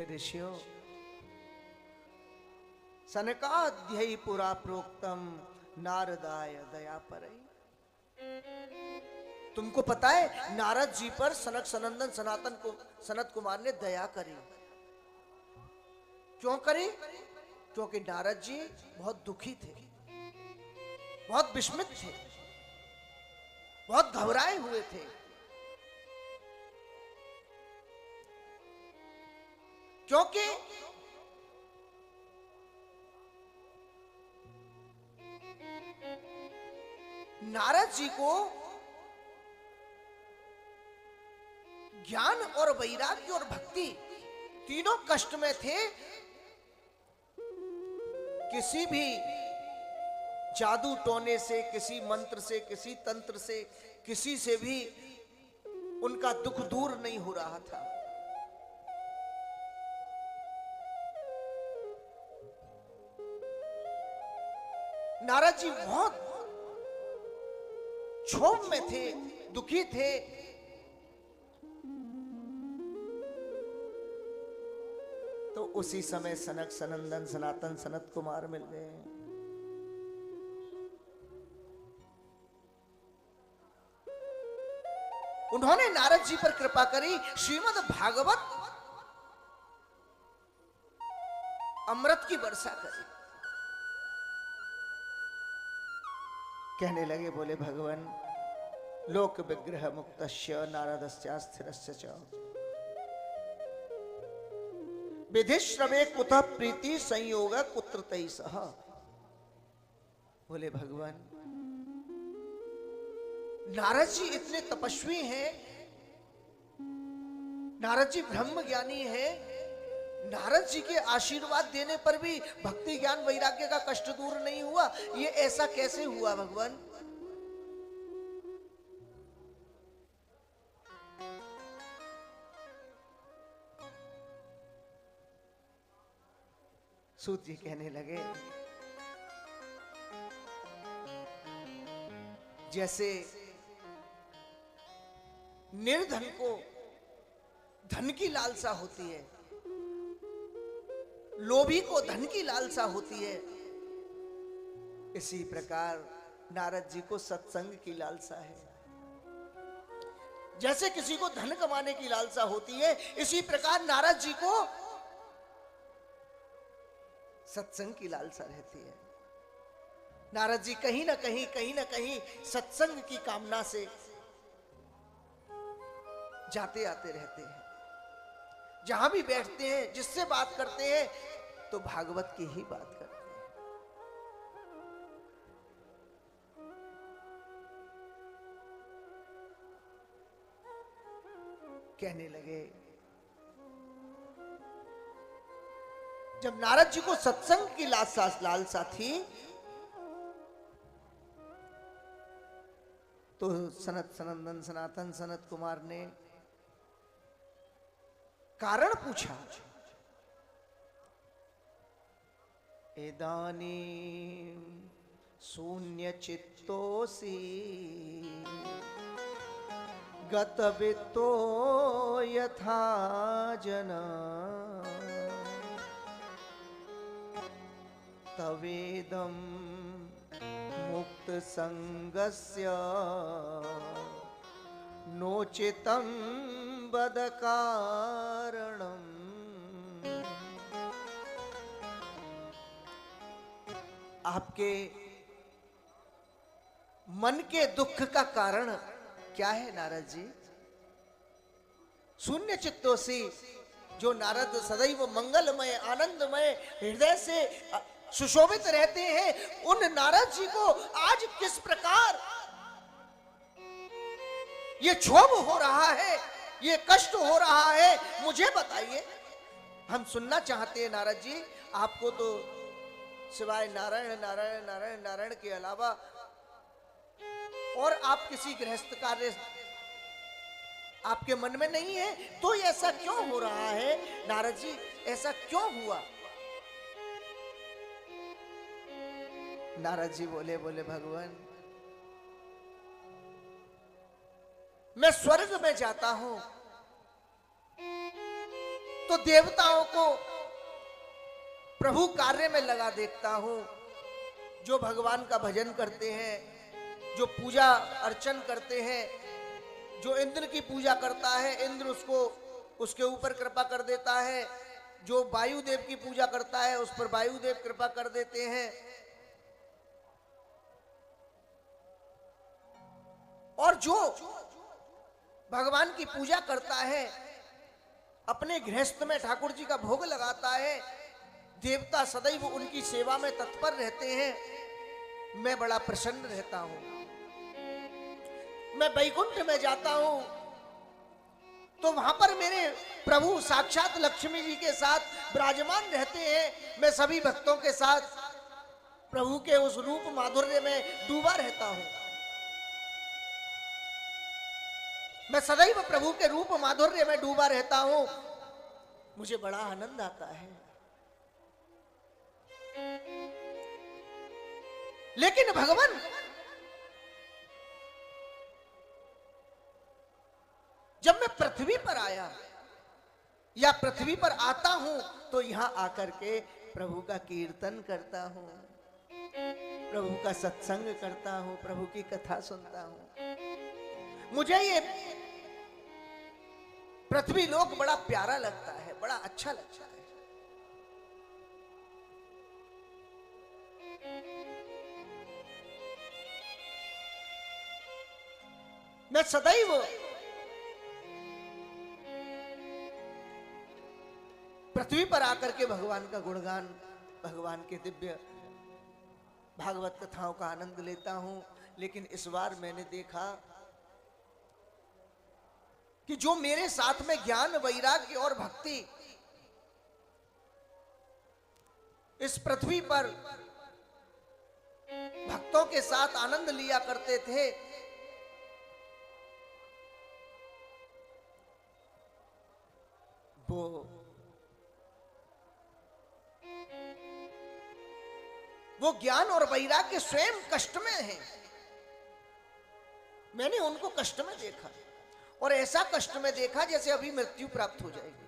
हे ऋषियों, सनकाध्यायी पुरा प्रोक्तम नारदाय दया परई। तुमको पता है नारद जी पर सनक सनंदन सनत कुमार ने दया करी। क्यों करी? क्योंकि नारद जी बहुत दुखी थे, बहुत विस्मित थे, बहुत घबराए हुए थे। क्योंकि नारद जी को ज्ञान और वैराग्य और भक्ति तीनों कष्ट में थे। किसी भी जादू टोने से, किसी मंत्र से, किसी तंत्र से, किसी से भी उनका दुख दूर नहीं हो रहा था। नारद जी बहुत क्षोभ में थे, दुखी थे। तो उसी समय सनक सनंदन सनातन सनत कुमार मिल गए। उन्होंने नारद जी पर कृपा करी, श्रीमद् भागवत अमृत की वर्षा करी। कहने लगे, बोले भगवान, लोक विग्रह मुक्तस्य नारदस्यास्थिरस्य च विधिश्रवे कुतः प्रीति संयोग कुत्र तै सह। बोले भगवान, नारद जी इतने तपस्वी हैं, नारद जी ब्रह्म ज्ञानी हैं, नारद जी के आशीर्वाद देने पर भी भक्ति ज्ञान वैराग्य का कष्ट दूर नहीं हुआ। ये ऐसा कैसे हुआ भगवान? सूत जी कहने लगे, जैसे निर्धन को धन की लालसा होती है, लोभी को धन की लालसा होती है, इसी प्रकार नारद जी को सत्संग की लालसा है। जैसे किसी को धन कमाने की लालसा होती है, इसी प्रकार नारद जी को सत्संग की लालसा रहती है। नारद जी कहीं ना कहीं सत्संग की कामना से जाते आते रहते हैं। जहां भी बैठते हैं, जिससे बात करते हैं, तो भागवत की ही बात करते हैं। कहने लगे, जब नारद जी को सत्संग की लालसा थी, तो सनत सनंदन सनातन सनत कुमार ने कारण पूछा। इदानीं शून्य चित्तोसी गतवित्तो यथा जना तवेदं मुक्त संगस्य नोचितं वद कारणम्। आपके मन के दुख का कारण क्या है नारद जी? शून्य चित्तोसी, जो नारद सदैव मंगलमय आनंदमय हृदय से सुशोभित रहते हैं, उन नारद जी को आज किस प्रकार ये क्षोभ हो रहा है, ये कष्ट हो रहा है, मुझे बताइए। हम सुनना चाहते हैं नारद जी। आपको तो सिवाय नारायण नारायण नारायण नारायण के अलावा और आप किसी गृहस्थ कार्य आपके मन में नहीं है, तो ऐसा क्यों हो रहा है नारद जी? ऐसा क्यों हुआ? नारद जी बोले भगवान, मैं स्वर्ग में जाता हूं तो देवताओं को प्रभु कार्य में लगा देखता हूं, जो भगवान का भजन करते हैं, जो पूजा अर्चन करते हैं, जो इंद्र की पूजा करता है इंद्र उसको उसके ऊपर कृपा कर देता है, जो वायुदेव की पूजा करता है उस पर वायुदेव कृपा कर देते हैं, और जो भगवान की पूजा करता है अपने गृहस्थ में ठाकुर जी का भोग लगाता है, देवता सदैव उनकी सेवा में तत्पर रहते हैं। मैं बड़ा प्रसन्न रहता हूं। मैं वैकुंठ में जाता हूं तो वहां पर मेरे प्रभु साक्षात लक्ष्मी जी के साथ विराजमान रहते हैं। मैं सभी भक्तों के साथ प्रभु के उस रूप माधुर्य में डूबा रहता हूं। मैं सदैव प्रभु के रूप माधुर्य में डूबा रहता हूं। मुझे बड़ा आनंद आता है। लेकिन भगवान जब मैं पृथ्वी पर आया या पृथ्वी पर आता हूं तो यहां आकर के प्रभु का कीर्तन करता हूं, प्रभु का सत्संग करता हूं, प्रभु की कथा सुनता हूं। मुझे ये पृथ्वी लोक बड़ा प्यारा लगता है, बड़ा अच्छा लगता है। मैं सदैव पृथ्वी पर आकर के भगवान का गुणगान, भगवान के दिव्य भागवत कथाओं का आनंद लेता हूं। लेकिन इस बार मैंने देखा कि जो मेरे साथ में ज्ञान, वैराग्य और भक्ति इस पृथ्वी पर भक्तों के साथ आनंद लिया करते थे, वो ज्ञान और वैराग्य स्वयं कष्ट में है। मैंने उनको कष्ट में देखा और ऐसा कष्ट में देखा जैसे अभी मृत्यु प्राप्त हो जाएगी।